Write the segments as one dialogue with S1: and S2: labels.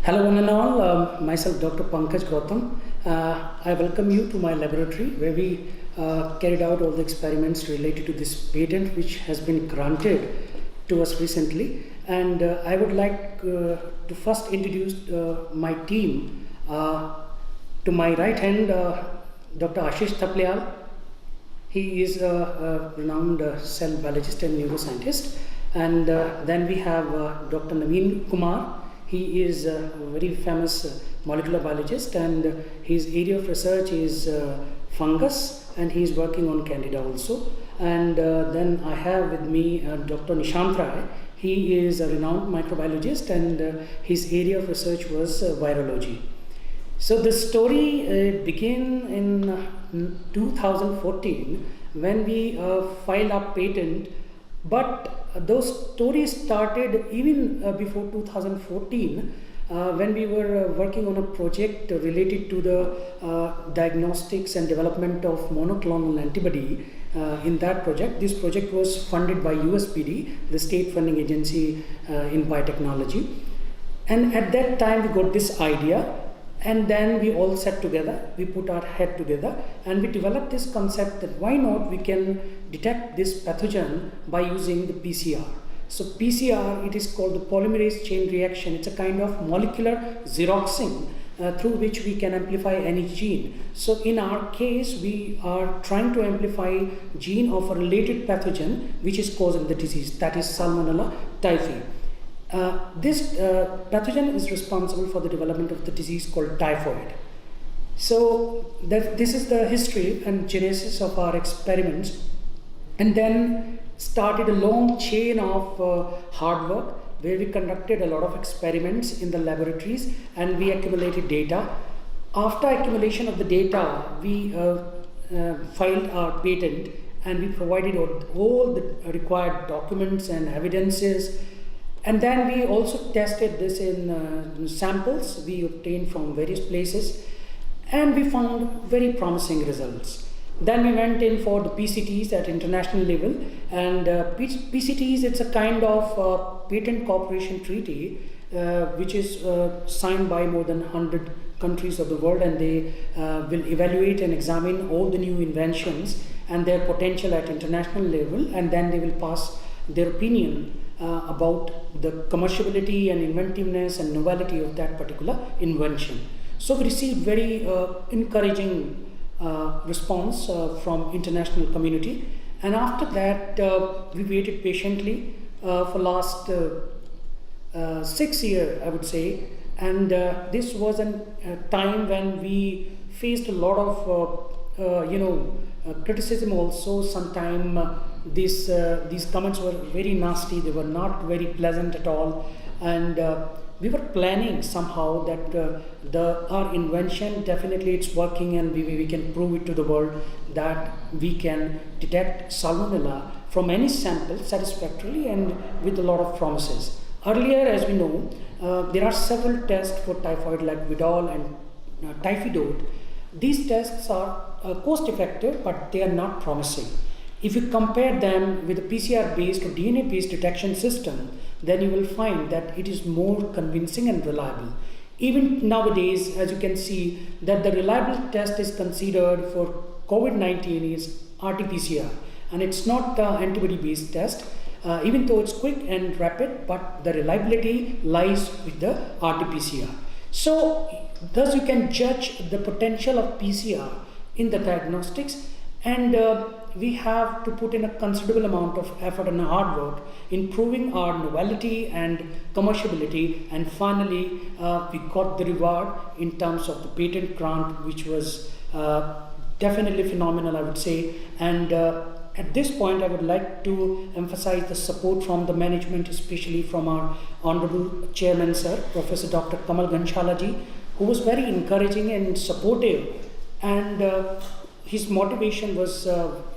S1: Hello, one and all. Myself, Dr. Pankaj Gautam. I welcome you to my laboratory where we carried out all the experiments related to this patent which has been granted to us recently. And I would like to first introduce my team. To my right hand, Dr. Ashish Thaplyal. He is a renowned cell biologist and neuroscientist. And then we have Dr. Naveen Kumar. He is a very famous molecular biologist, and his area of research is fungus, and he is working on candida also. And then I have with me Dr. Nishant Rai. He is a renowned microbiologist, and his area of research was virology. So the story began in 2014 when we filed our patent, but those stories started even before 2014 when we were working on a project related to the diagnostics and development of monoclonal antibody. In that project, this project was funded by USPD, the state funding agency in biotechnology. And at that time we got this idea, and then we all sat together, we put our head together, and we developed this concept that why not we can detect this pathogen by using the PCR. So PCR, it is called the polymerase chain reaction. It's a kind of molecular xeroxing through which we can amplify any gene. So in our case, we are trying to amplify gene of a related pathogen which is causing the disease, that is Salmonella typhi. This pathogen is responsible for the development of the disease called typhoid. So this is the history and genesis of our experiments, and then started a long chain of hard work where we conducted a lot of experiments in the laboratories and we accumulated data. After accumulation of the data, we filed our patent and we provided all the required documents and evidences. And then we also tested this in samples we obtained from various places, and we found very promising results. Then we went in for the PCTs at international level, and PCTs, it's a kind of patent cooperation treaty which is signed by more than 100 countries of the world, and they will evaluate and examine all the new inventions and their potential at international level, and then they will pass their opinion about the commerciality and inventiveness and novelty of that particular invention. So we received very encouraging response from international community, and after that we waited patiently for last 6 years, I would say, and this was a time when we faced a lot of criticism also. Sometime these comments were very nasty, they were not very pleasant at all, and we were planning somehow that our invention, definitely it's working, and we can prove it to the world that we can detect Salmonella from any sample satisfactorily and with a lot of promises. Earlier, as we know, there are several tests for typhoid like Vidal and Typhidot. These tests are cost effective, but they are not promising. If you compare them with a PCR based or DNA based detection system, then you will find that it is more convincing and reliable. Even nowadays, as you can see, that the reliable test is considered for COVID-19 is RT-PCR, and it's not the antibody based test, even though it's quick and rapid, but the reliability lies with the RT-PCR. So thus you can judge the potential of PCR in the diagnostics, and we have to put in a considerable amount of effort and hard work in proving our novelty and commerciality, and finally we got the reward in terms of the patent grant, which was definitely phenomenal, I would say. And at this point, I would like to emphasize the support from the management, especially from our Honorable Chairman, Sir, Professor Dr. Kamal Ganshalaji, who was very encouraging and supportive, and his motivation was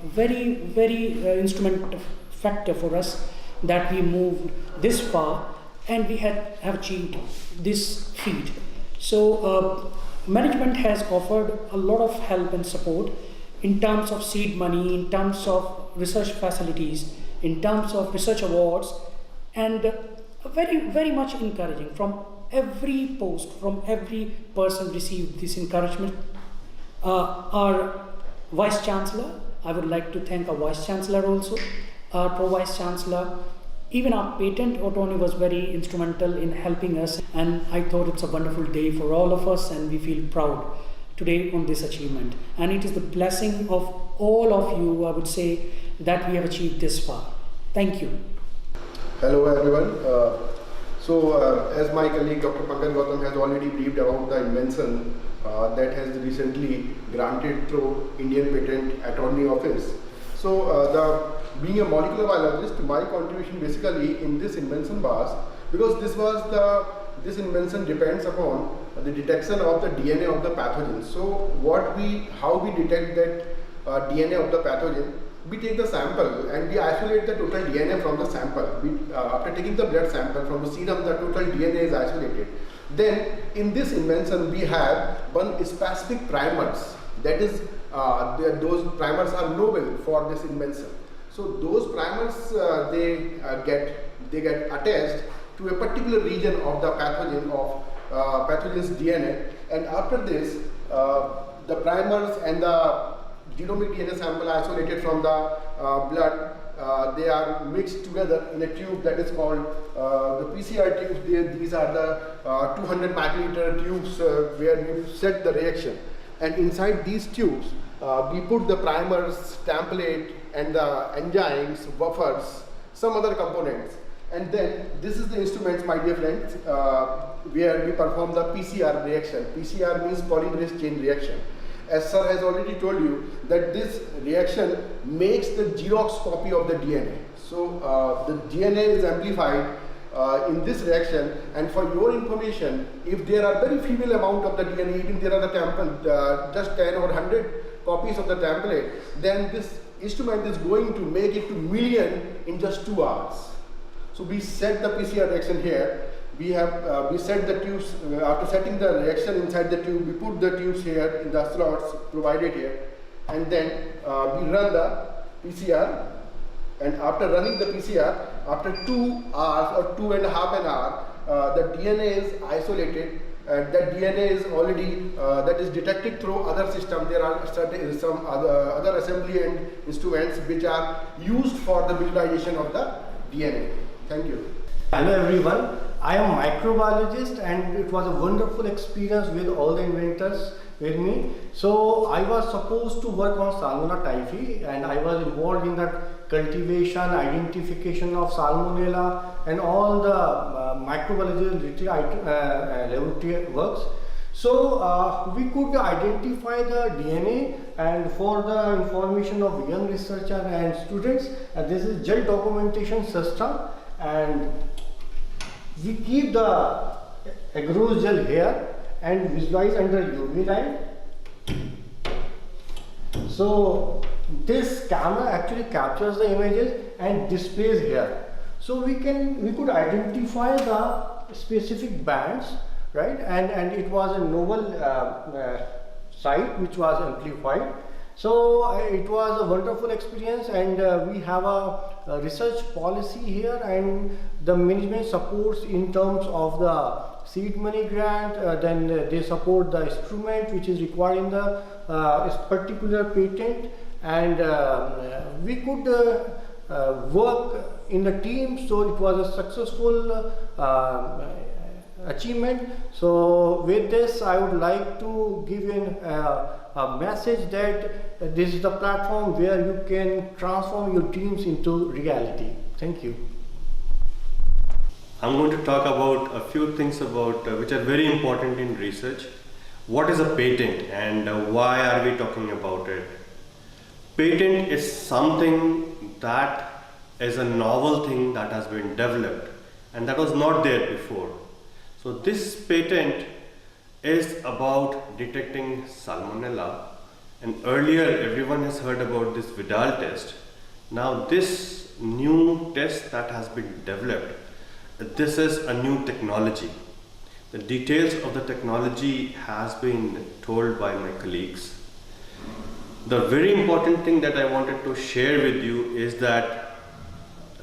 S1: very, very instrumental factor for us that we moved this far and we have achieved this feat. So management has offered a lot of help and support in terms of seed money, in terms of research facilities, in terms of research awards, and very, very much encouraging from every post from every person received this encouragement. Our Vice Chancellor, I would like to thank our Vice Chancellor also, our Pro Vice Chancellor, even our patent attorney was very instrumental in helping us, and I thought it's a wonderful day for all of us, and we feel proud today on this achievement. And it is the blessing of all of you, I would say, that we have achieved this far. Thank you.
S2: Hello everyone. As my colleague Dr. Pankaj Gautam has already briefed about the invention that has recently granted through Indian Patent Attorney Office. Being a molecular biologist, my contribution basically in this invention was, because this invention depends upon the detection of the DNA of the pathogen. So how we detect that DNA of the pathogen? We take the sample and we isolate the total DNA from the sample. After taking the blood sample from the serum, the total DNA is isolated. Then in this invention we have one specific primers, that is those primers are novel for this invention. So those primers they get attached to a particular region of the pathogen's DNA, and after this the primers and the genomic DNA sample isolated from the blood, they are mixed together in a tube that is called the PCR tubes. These are the 200 microliter tubes where we set the reaction, and inside these tubes we put the primers, template, and the enzymes, buffers, some other components. And then this is the instruments, my dear friends, where we perform the PCR reaction. PCR means polymerase chain reaction. As sir has already told you that this reaction makes the Xerox copy of the DNA. So the DNA is amplified in this reaction, and for your information, if there are very feeble amount of the DNA, even there are the template, just 10 or 100 copies of the template, then this instrument is going to make it to million in just 2 hours. So we set the PCR reaction here. We set the tubes. After setting the reaction inside the tube, we put the tubes here in the slots provided here, and then we run the PCR. And after running the PCR, after 2 hours or 2.5 hours, the DNA is isolated. That DNA is already that is detected through other systems. There are some other assembly and instruments which are used for the visualization of the DNA. Thank you.
S3: Hello everyone, I am a microbiologist, and it was a wonderful experience with all the inventors with me. So I was supposed to work on Salmonella typhi, and I was involved in that cultivation, identification of Salmonella, and all the microbiology laboratory works. So we could identify the DNA, and for the information of young researchers and students, this is gel documentation system, and we keep the agarose gel here and visualize under UV light. So this camera actually captures the images and displays here. So we could identify the specific bands, right? And it was a novel site which was amplified. So it was a wonderful experience, and we have a research policy here, and the management supports in terms of the seed money grant, then they support the instrument which is required in the particular patent, and we could work in the team, so it was a successful achievement. So with this I would like to give you a message that this is the platform where you can transform your dreams into reality. Thank you.
S4: I'm going to talk about a few things about which are very important in research. What is a patent and why are we talking about it? Patent is something that is a novel thing that has been developed and that was not there before. So this patent is about detecting Salmonella, and earlier everyone has heard about this Vidal test. Now this new test that has been developed, this is a new technology. The details of the technology has been told by my colleagues. The very important thing that I wanted to share with you is that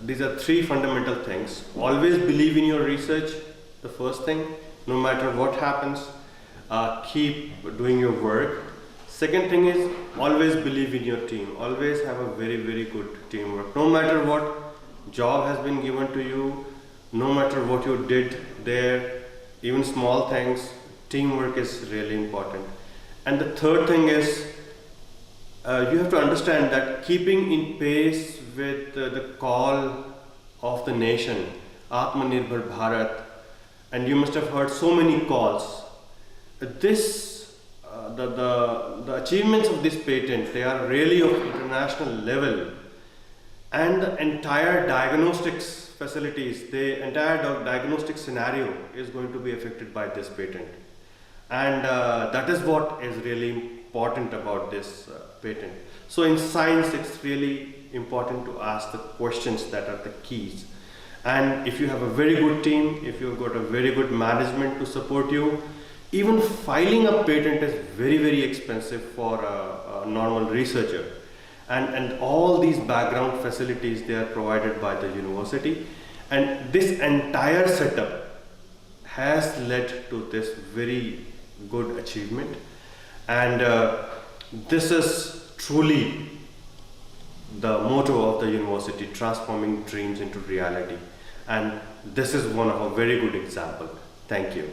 S4: these are three fundamental things. Always believe in your research, the first thing. no matter what happens, keep doing your work. Second thing is always believe in your team. Always have a very, very good teamwork. No matter what job has been given to you, no matter what you did there, even small things, teamwork is really important. And the third thing is you have to understand that keeping in pace with the call of the nation, Atmanirbhar Bharat, and you must have heard so many calls. The achievements of this patent, they are really of international level, and the entire diagnostics facilities, the entire diagnostic scenario is going to be affected by this patent, and that is what is really important about this patent. So in science, it's really important to ask the questions that are the keys. And if you have a very good team, if you've got a very good management to support you, even filing a patent is very, very expensive for a normal researcher. And all these background facilities, they are provided by the university. And this entire setup has led to this very good achievement. And this is truly the motto of the university, transforming dreams into reality. And this is one of a very good example. Thank you.